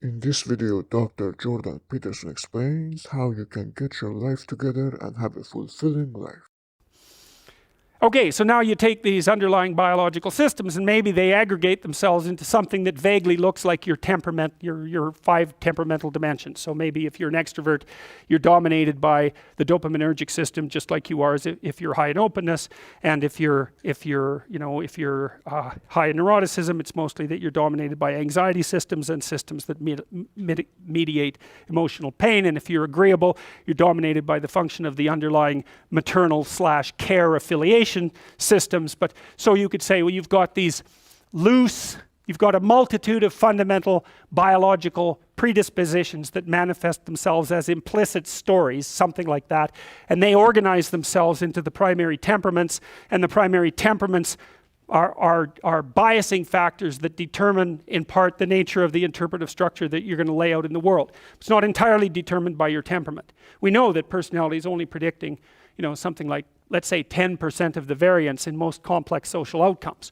In this video, Dr. Jordan Peterson explains how you can get your life together and have a fulfilling life. Okay, so now you take these underlying biological systems and maybe they aggregate themselves into something that vaguely looks like your temperament, your 5 temperamental dimensions. So maybe if you're an extrovert, you're dominated by the dopaminergic system, just like you are if you're high in openness, and if you're high in neuroticism, it's mostly that you're dominated by anxiety systems and systems that mediate emotional pain. And if you're agreeable, you're dominated by the function of the underlying maternal/care affiliation systems. But so you could say, well, you've got these loose, you've got a multitude of fundamental biological predispositions that manifest themselves as implicit stories, something like that, and they organize themselves into the primary temperaments, and the primary temperaments are biasing factors that determine in part the nature of the interpretive structure that you're going to lay out in the world. It's not entirely determined by your temperament. We know that personality is only predicting, something like, let's say, 10% of the variance in most complex social outcomes.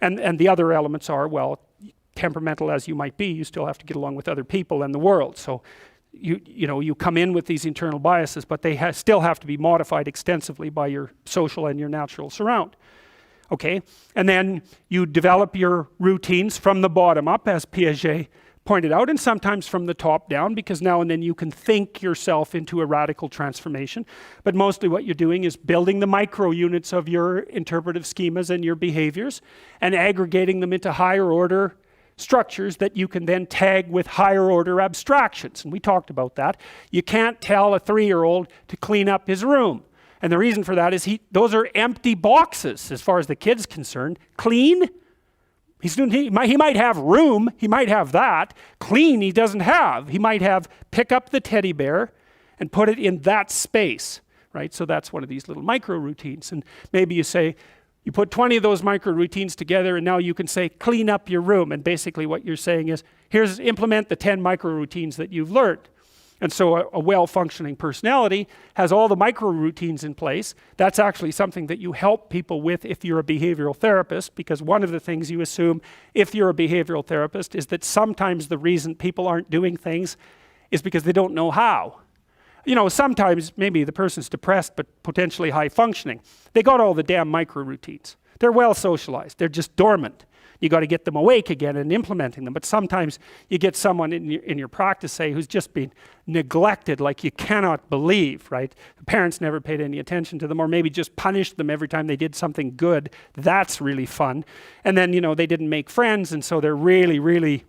And the other elements are, well, temperamental as you might be, you still have to get along with other people and the world. So you come in with these internal biases, but they still have to be modified extensively by your social and your natural surround. Okay, and then you develop your routines from the bottom up, as Piaget pointed out, and sometimes from the top down, because now and then you can think yourself into a radical transformation. But mostly what you're doing is building the micro units of your interpretive schemas and your behaviors and aggregating them into higher order structures that you can then tag with higher order abstractions. And we talked about that. You can't tell a 3-year-old to clean up his room. And the reason for that is those are empty boxes as far as the kid's concerned. Clean? He might have room, he might have that. Clean he doesn't have. He might have pick up the teddy bear and put it in that space, right? So that's one of these little micro routines. And maybe you say, you put 20 of those micro routines together and now you can say, clean up your room. And basically what you're saying is, implement the 10 micro routines that you've learned. And so a well-functioning personality has all the micro routines in place. That's actually something that you help people with if you're a behavioral therapist, because one of the things you assume if you're a behavioral therapist is that sometimes the reason people aren't doing things is because they don't know how. Sometimes maybe the person's depressed but potentially high functioning. They got all the damn micro routines. They're well socialized. They're just dormant. You got to get them awake again and implementing them. But sometimes you get someone in your practice, say, who's just been neglected like you cannot believe, right? The parents never paid any attention to them, or maybe just punished them every time they did something good. That's really fun. And then, they didn't make friends, and so they're really, really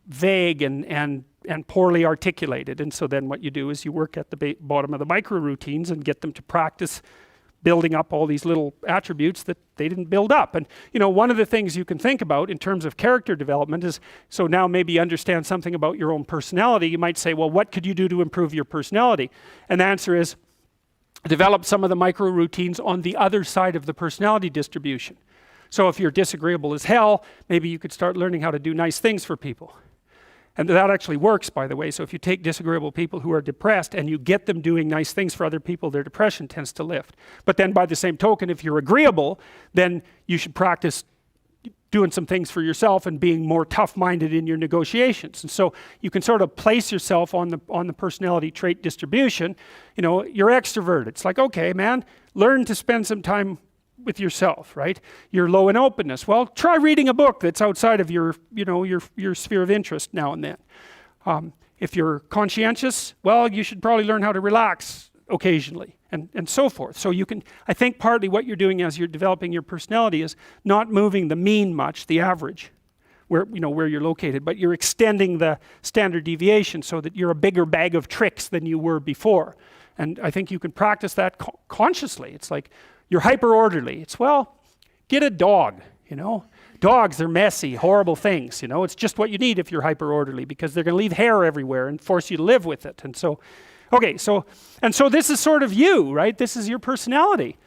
vague and poorly articulated. And so then what you do is you work at the bottom of the micro routines and get them to practice building up all these little attributes that they didn't build up. And one of the things you can think about in terms of character development is, so now maybe you understand something about your own personality. You might say, well, what could you do to improve your personality? And the answer is, develop some of the micro routines on the other side of the personality distribution. So if you're disagreeable as hell, maybe you could start learning how to do nice things for people. And that actually works, by the way. So if you take disagreeable people who are depressed and you get them doing nice things for other people, their depression tends to lift. But then by the same token, if you're agreeable, then you should practice doing some things for yourself and being more tough-minded in your negotiations. And so you can sort of place yourself on the personality trait distribution. You're extroverted. It's like, okay, man, learn to spend some time with yourself, right? You're low in openness. Well, try reading a book that's outside of your sphere of interest now and then. If you're conscientious, well, you should probably learn how to relax occasionally, and so forth. So I think partly what you're doing as you're developing your personality is not moving the mean much, the average, where you're located, but you're extending the standard deviation so that you're a bigger bag of tricks than you were before. And I think you can practice that consciously. It's like, you're hyper-orderly. It's, well, get a dog, Dogs, they're messy, horrible things, It's just what you need if you're hyper-orderly, because they're going to leave hair everywhere and force you to live with it. And so, okay, so this is sort of you, right? This is your personality.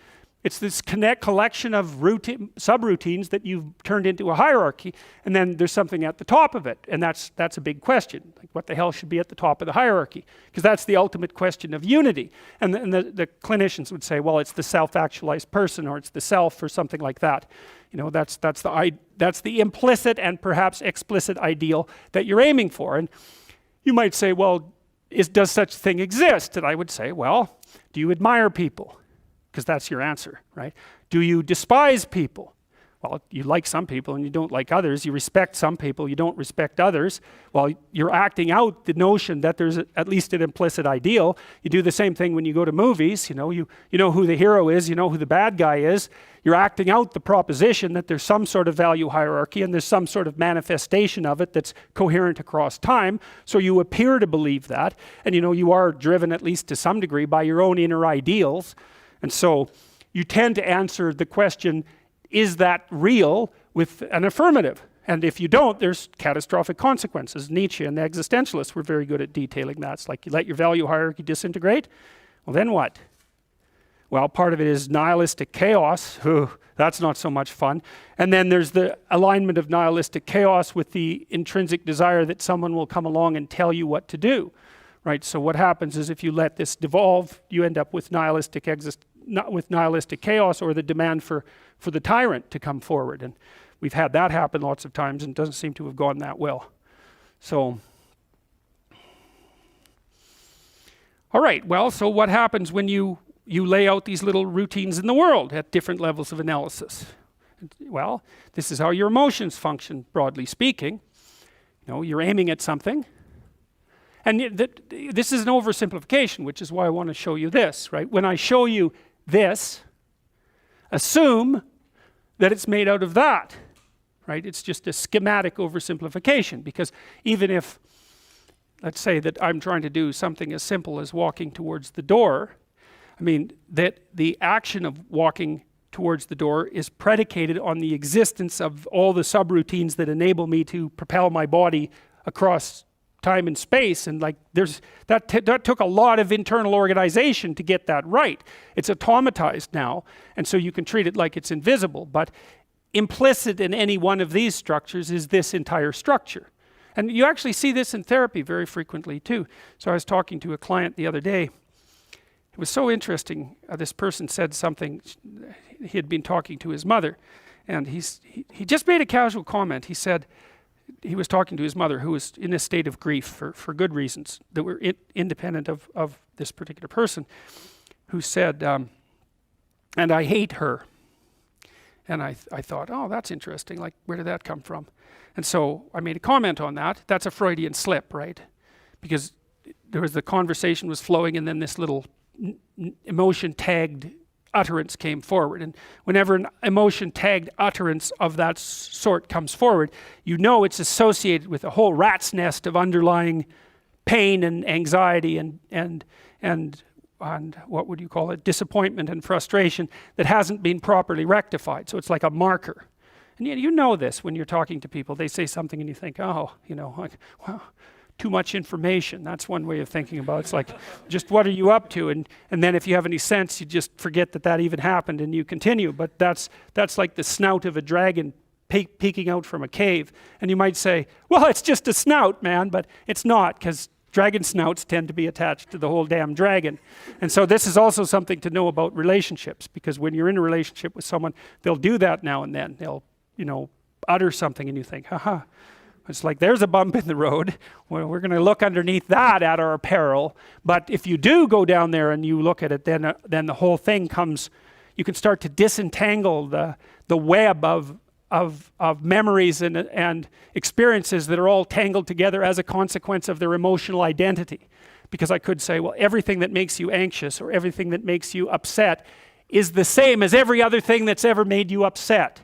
It's this collection of subroutines that you've turned into a hierarchy, and then there's something at the top of it, and that's a big question. Like, what the hell should be at the top of the hierarchy? Because that's the ultimate question of unity. And the clinicians would say, well, it's the self-actualized person, or it's the self, or something like that. You know, that's the implicit and perhaps explicit ideal that you're aiming for. And you might say, well, does such a thing exist? And I would say, well, do you admire people? Because that's your answer, right? Do you despise people? Well, you like some people and you don't like others. You respect some people, you don't respect others. Well, you're acting out the notion that there's at least an implicit ideal. You do the same thing when you go to movies. You know who the hero is, you know who the bad guy is. You're acting out the proposition that there's some sort of value hierarchy and there's some sort of manifestation of it that's coherent across time. So you appear to believe that. And you are driven, at least to some degree, by your own inner ideals. And so you tend to answer the question, is that real, with an affirmative? And if you don't, there's catastrophic consequences. Nietzsche and the existentialists were very good at detailing that. It's like, you let your value hierarchy disintegrate, well, then what? Well, part of it is nihilistic chaos. That's not so much fun. And then there's the alignment of nihilistic chaos with the intrinsic desire that someone will come along and tell you what to do. Right, so what happens is, if you let this devolve, you end up with nihilistic chaos, or the demand for the tyrant to come forward. And we've had that happen lots of times, and it doesn't seem to have gone that well. So, all right, well, so what happens when you lay out these little routines in the world at different levels of analysis? Well, this is how your emotions function, broadly speaking. You're aiming at something. And this is an oversimplification, which is why I want to show you this, right? When I show you this, assume that it's made out of that, right? It's just a schematic oversimplification, because even if, let's say that I'm trying to do something as simple as walking towards the door, I mean, that the action of walking towards the door is predicated on the existence of all the subroutines that enable me to propel my body across time and space, and like that took a lot of internal organization to get that right. It's automatized now, and so you can treat it like it's invisible, but implicit in any one of these structures is this entire structure. And you actually see this in therapy very frequently too. So I was talking to a client the other day. It was so interesting. This person said something. He had been talking to his mother, and he just made a casual comment. He said, he was talking to his mother, who was in a state of grief for good reasons that were independent of this particular person, who said, and I hate her. And I thought, oh, that's interesting. Like, where did that come from? And so I made a comment on that. That's a Freudian slip, right? Because the conversation was flowing, and then this little emotion-tagged utterance came forward. And whenever an emotion-tagged utterance of that sort comes forward, it's associated with a whole rat's nest of underlying pain and anxiety and what would you call it, disappointment and frustration that hasn't been properly rectified. So it's like a marker. And you know this when you're talking to people. They say something and you think, oh, like, wow, too much information. That's one way of thinking about it. It's like, just what are you up to? And then if you have any sense, you just forget that even happened and you continue. But that's like the snout of a dragon peeking out from a cave. And you might say, well, it's just a snout, man. But it's not, because dragon snouts tend to be attached to the whole damn dragon. And so this is also something to know about relationships, because when you're in a relationship with someone, they'll do that now and then. They'll, utter something and you think, haha. It's like, there's a bump in the road. Well, we're going to look underneath that at our peril. But if you do go down there and you look at it, then the whole thing comes, you can start to disentangle the web of memories and experiences that are all tangled together as a consequence of their emotional identity. Because I could say, well, everything that makes you anxious or everything that makes you upset is the same as every other thing that's ever made you upset.